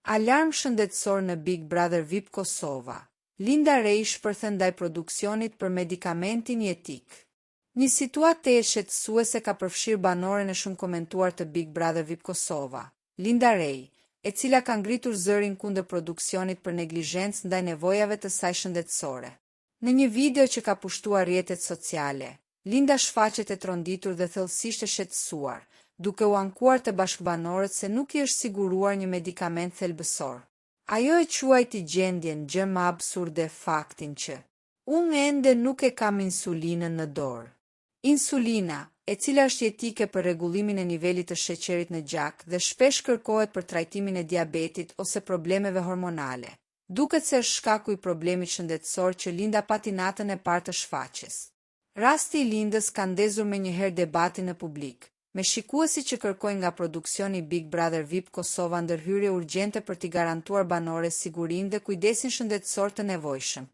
Alarm shëndetësor në Big Brother VIP Kosova. Linda Rej shpërthen ndaj produksionit për medikamentin jetik. Një situatë e shqetësuese ka përfshirë banoren e shumë komentuar të Big Brother VIP Kosova, Linda Rej, e cila ka ngritur zërin kundër produksionit për neglizhencë ndaj nevojave të saj shëndetësore. Në një video që ka pushtuar rrjetet sociale, Linda shfaqet e tronditur dhe thellësisht e shqetësuar, duke u ankuar të bashkëbanorët se nuk i është siguruar një medikament thelbësor. Ajo e quajti gjendjen gjë më absurde faktin që unë ende nuk e kam insulinën në dorë. Insulina, e cila është jetike për rregullimin e nivelit të sheqerit në gjak dhe shpesh kërkohet për trajtimin e diabetit ose problemeve hormonale, duket se është shkaku i problemit shëndetësor që Linda pati natën e parë të shfaqjes. Rasti i Lindës ka ndezur menjëherë debatin në publik, me shikuesi që kërkojnë nga produksioni Big Brother VIP Kosova ndërhyrje urgjente për t'i garantuar banorëve sigurinë dhe kujdesin shëndetësor të nevojshëm.